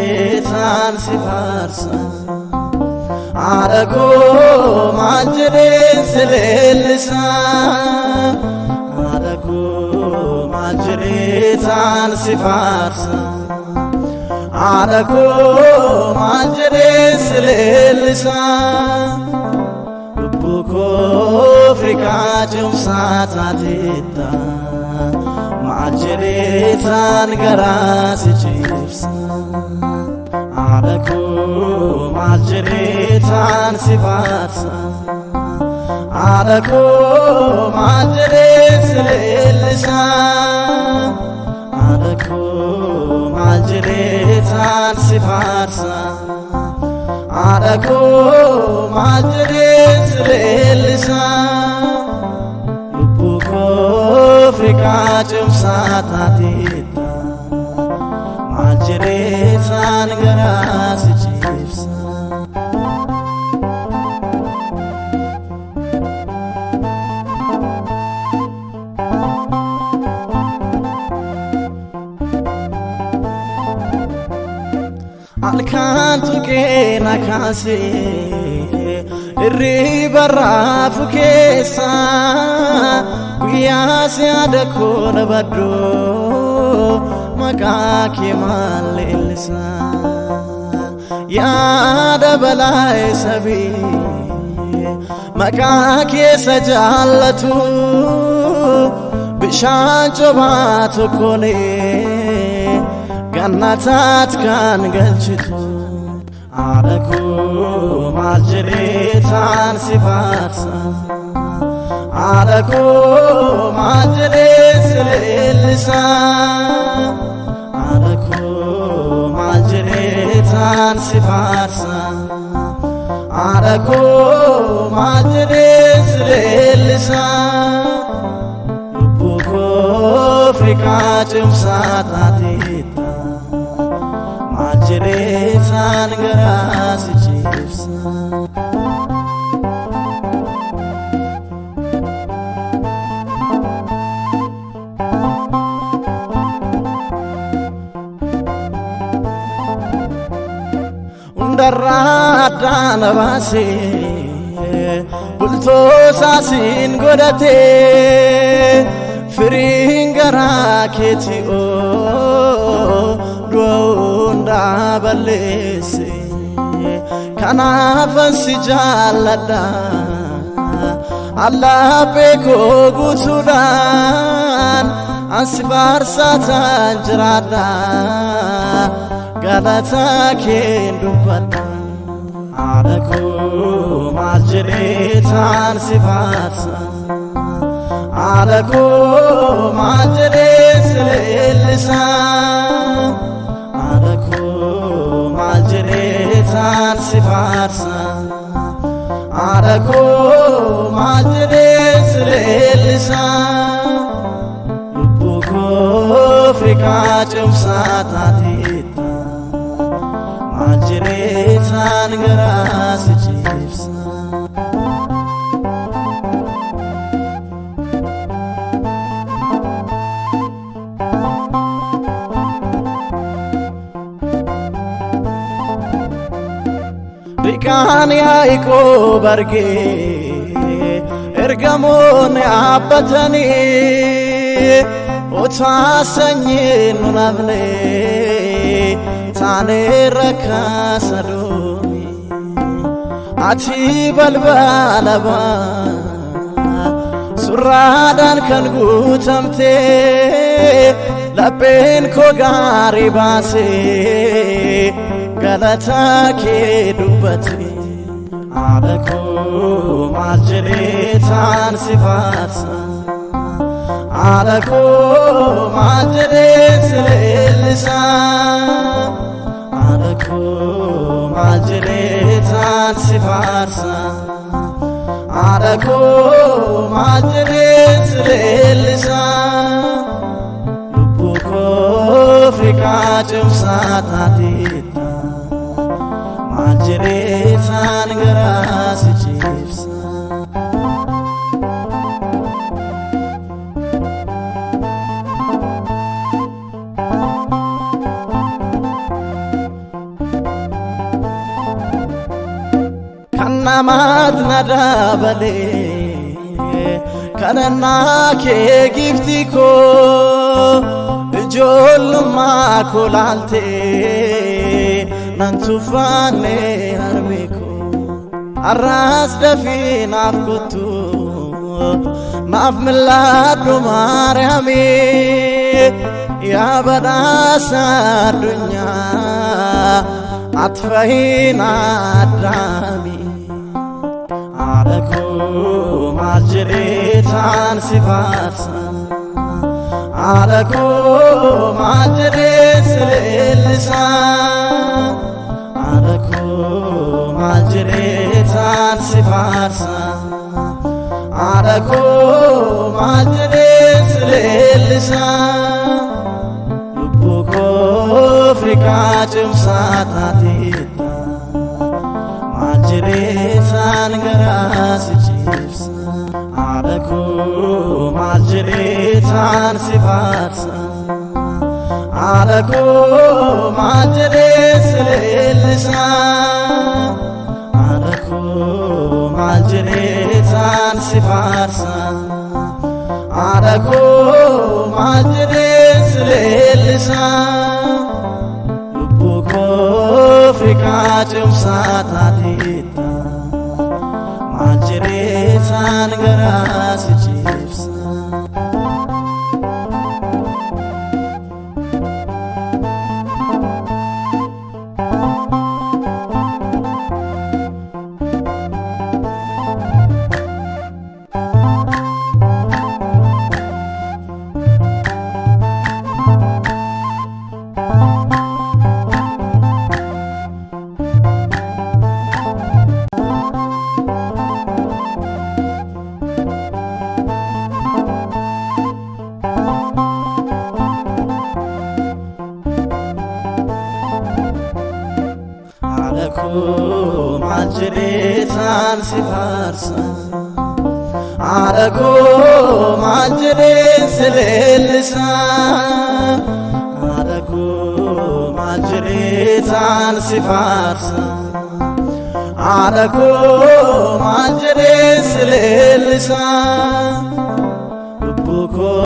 ማጅሬታን ሲፋርሳ አረጎ ማጅሬ ስለልሳ አረጎ ማጅሬታን ሲፋርሳ አረጎ ማጅሬ ስለልሳ ቡኮ አፍሪካ ጭምሳታቴታ ማጅሬታን ገራስ ጭብሳ አረጎ ማጅሬታን ሲፋርሳ አረጎ ማጅሬ ስለልሳ አረጎ ማጅሬታን ሲፋርሳ አረጎ ማጅሬ ስለልሳ ቡኮ አፍሪካ ጭምሳታቴታ ማጅሬታን ገራስ ጭብሳ alkantu keena kaase irribara fukeessa guyyaa siyaada koona baddo maqaa kee maalleellisa yaada balaa sabii maqaa keessa jaallatu bishaan cobaa tokkonee ገነታት ካን ገልችቱ አረጎ ማጅሬታን ሲፋርሳ አረጎ ማጅሬ ስለልሳ አረጎ ማጅሬታን ሲፋርሳ አረጎ ማጅሬ ስለልሳ ቡኮ አፍሪካ ጭምሳታቴታ ማጅሬታን ገራስ ጭብሳ እንደራዳ ነባሴ ቡልቶ ሳሲን ጎደቴ ፍሪን ገራ ኬቲኦ ዶንዳ በሌሴ ከናፈንሲ ጃለዳ አላቤኮ ጉቱዳን አንሲፋርሳታን ጅራዳ ገለታ ኬን ዱበዳ አረጎ ማጅሬታን ሲፋርሳ አረጎ ማጅሬ ስለልሳ አረጎ ማጅሬታን ሲፋርሳ አረጎ ማጅሬ ስለልሳ ቡኮ አፍሪካ ጭምሳታቴታ ማጅሬታን ገራስ ጭብሳ ቢቃን ያዕቆብ አርጌ ኤርጋሞን አበተኒ ኦታሰኝን ኑናብኔ ታኔ ረካሰዶሚ አቲ በልባለባ ሱራዳን ከንጉተምቴ ለቤን ኮጋሪ ባሴ ገለታ ኬዱበቴ አረጎ ማጅሬታን ሲፋርሳ አረጎ ማጅሬ ስለልሳ አረጎ ማጅሬታን ሲፋርሳ አረጎ ማጅሬ ስለልሳ ቡኮ አፍሪካ ጭምሳታቴታ ማጅሬታን ገራስ ጭብሳ namat nadabale kanana ke gifti ko jolma kolalte nantufane harmeko arras dafin afkutu naf miladu maryami ya badasa dunya atfahina adami alako majritan sifarsa alako majrit lisan alako majritan sifarsa alako majrit lisan lubuko Afrika cumsatati majritan garas chipsa alako majritan sifarsa alako majrit lisan alako majritan sifarsa alako majrit lisan lubuko Afrika cumsatati majritan garas chipsa alako majritan sifarsa alako majrit lisan alako majritan sifarsa alako majrit lisan lubuko